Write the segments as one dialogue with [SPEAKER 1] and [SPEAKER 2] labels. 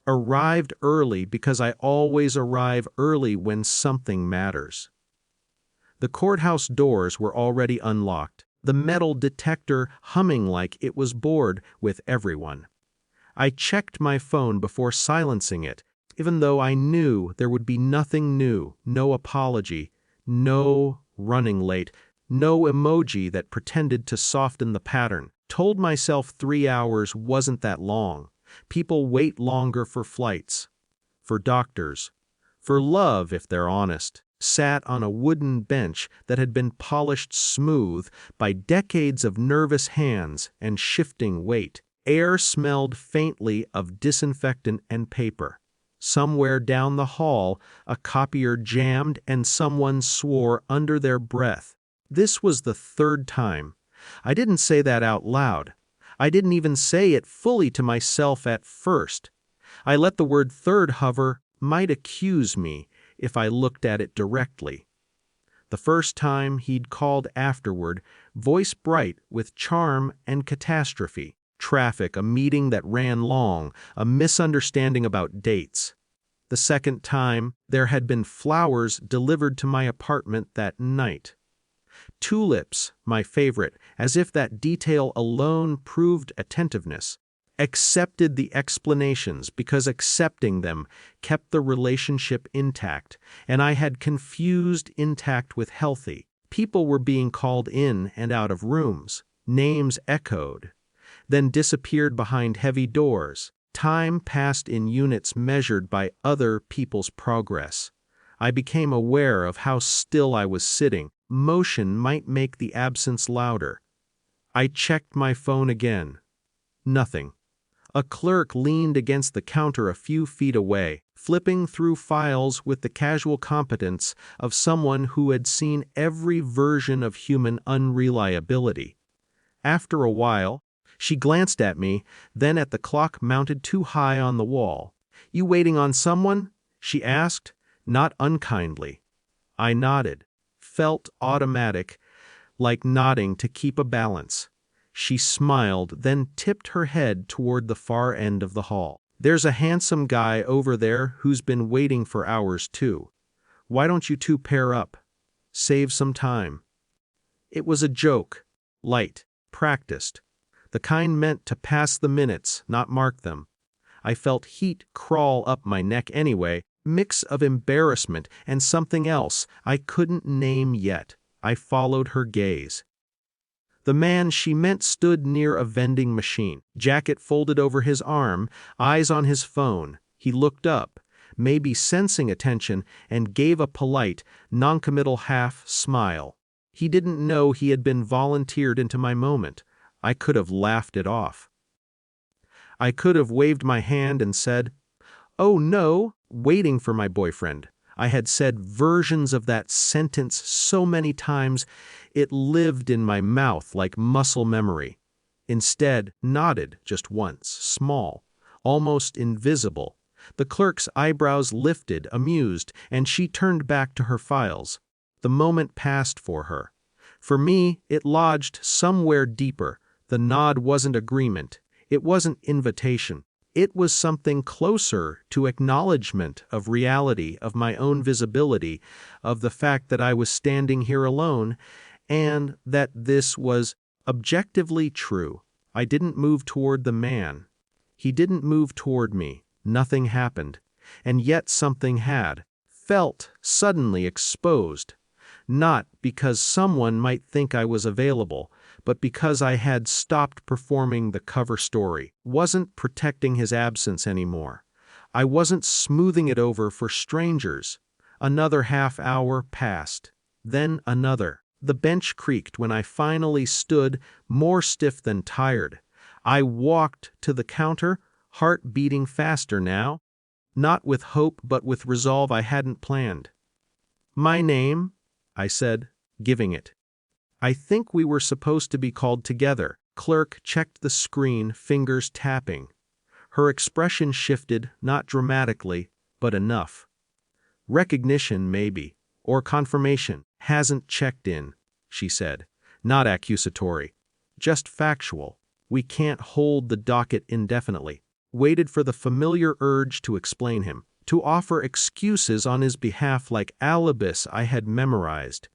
[SPEAKER 1] Arrived early because I always arrive early when something matters. The courthouse doors were already unlocked, the metal detector humming like it was bored with everyone. I checked my phone before silencing it, even though I knew there would be nothing new, no apology, no running late, no emoji that pretended to soften the pattern. Told myself 3 hours wasn't that long. People wait longer for flights, for doctors, for love if they're honest. Sat on a wooden bench that had been polished smooth by decades of nervous hands and shifting weight. Air smelled faintly of disinfectant and paper. Somewhere down the hall, a copier jammed and someone swore under their breath. This was the third time. I didn't say that out loud. I didn't even say it fully to myself at first. I let the word third hover, might accuse me if I looked at it directly. The first time he'd called afterward, voice bright with charm and catastrophe. Traffic, a meeting that ran long, a misunderstanding about dates. The second time, there had been flowers delivered to my apartment that night. Tulips, my favorite, as if that detail alone proved attentiveness. Accepted the explanations because accepting them kept the relationship intact, and I had confused intact with healthy. People were being called in and out of rooms. Names echoed, then disappeared behind heavy doors. Time passed in units measured by other people's progress. I became aware of how still I was sitting. Motion might make the absence louder. I checked my phone again. Nothing. A clerk leaned against the counter a few feet away, flipping through files with the casual competence of someone who had seen every version of human unreliability. After a while, she glanced at me, then at the clock mounted too high on the wall. "You waiting on someone?" she asked, not unkindly. I nodded. Felt automatic, like nodding to keep a balance. She smiled, then tipped her head toward the far end of the hall. "There's a handsome guy over there who's been waiting for hours too. Why don't you two pair up? Save some time." It was a joke, light, practiced, the kind meant to pass the minutes, not mark them. I felt heat crawl up my neck anyway, mix of embarrassment and something else I couldn't name yet. I followed her gaze. The man she meant stood near a vending machine, jacket folded over his arm, eyes on his phone. He looked up, maybe sensing attention, and gave a polite, noncommittal half-smile. He didn't know he had been volunteered into my moment. I could have laughed it off. I could have waved my hand and said, "Oh no, waiting for my boyfriend." I had said versions of that sentence so many times, it lived in my mouth like muscle memory. Instead, nodded just once, small, almost invisible. The clerk's eyebrows lifted, amused, and she turned back to her files. The moment passed for her. For me, it lodged somewhere deeper. The nod wasn't agreement. It wasn't invitation. It was something closer to acknowledgement of reality, of my own visibility, of the fact that I was standing here alone, and that this was objectively true. I didn't move toward the man. He didn't move toward me. Nothing happened. And yet something had. Felt suddenly exposed. Not because someone might think I was available, but because I had stopped performing the cover story, wasn't protecting his absence anymore. I wasn't smoothing it over for strangers. Another half hour passed. Then another. The bench creaked when I finally stood, more stiff than tired. I walked to the counter, heart beating faster now, not with hope but with resolve I hadn't planned. "My name?" I said, giving it. "I think we were supposed to be called together." Clerk checked the screen, fingers tapping. Her expression shifted, not dramatically, but enough. "Recognition, maybe, or confirmation. Hasn't checked in," she said. "Not accusatory, just factual. We can't hold the docket indefinitely." waited for the familiar urge to explain him, to offer excuses on his behalf like alibis I had memorized.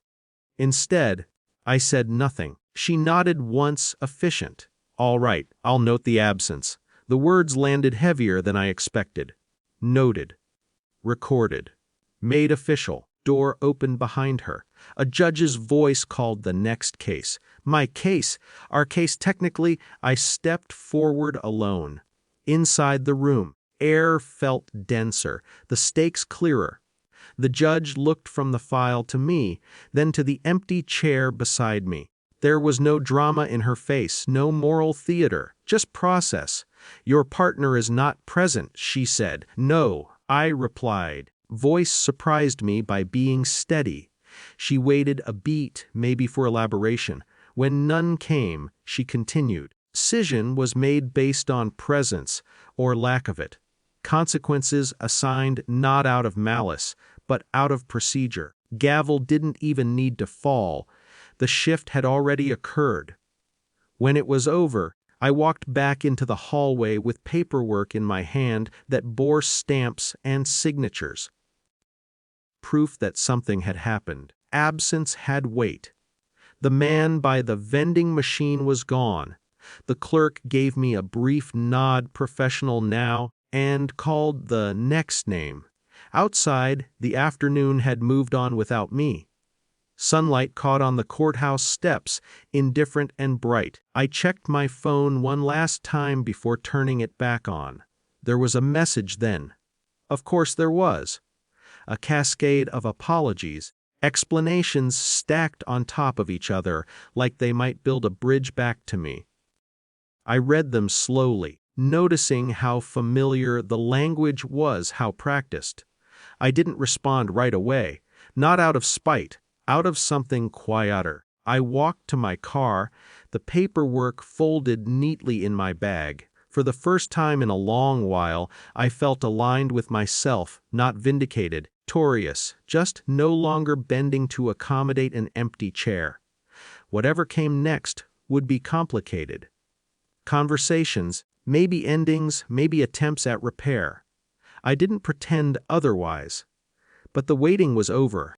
[SPEAKER 1] Instead, I said nothing. She nodded once, efficient. All right, I'll note the absence. The words landed heavier than I expected. Noted. Recorded. Made official. Door opened behind her. A judge's voice called the next case. My case. Our case technically. I stepped forward alone. Inside the room, air felt denser, the stakes clearer. The judge looked from the file to me, then to the empty chair beside me. There was no drama in her face, no moral theater, just process. Your partner is not present, she said. No, I replied. Voice surprised me by being steady. She waited a beat, maybe for elaboration. When none came, she continued. Decision was made based on presence, or lack of it. Consequences assigned not out of malice, but out of procedure. Gavel didn't even need to fall. The shift had already occurred. When it was over, I walked back into the hallway with paperwork in my hand that bore stamps and signatures. Proof that something had happened. Absence had weight. The man by the vending machine was gone. The clerk gave me a brief nod, professional now, and called the next name. Outside, the afternoon had moved on without me. Sunlight caught on the courthouse steps, indifferent and bright. I checked my phone one last time before turning it back on. There was a message then. Of course there was. A cascade of apologies, explanations stacked on top of each other like they might build a bridge back to me. I read them slowly, noticing how familiar the language was, how practiced. I didn't respond right away, not out of spite, out of something quieter. I walked to my car, the paperwork folded neatly in my bag. For the first time in a long while, I felt aligned with myself, not vindicated, victorious, just no longer bending to accommodate an empty chair. Whatever came next would be complicated. Conversations, maybe endings, maybe attempts at repair. I didn't pretend otherwise. But the waiting was over.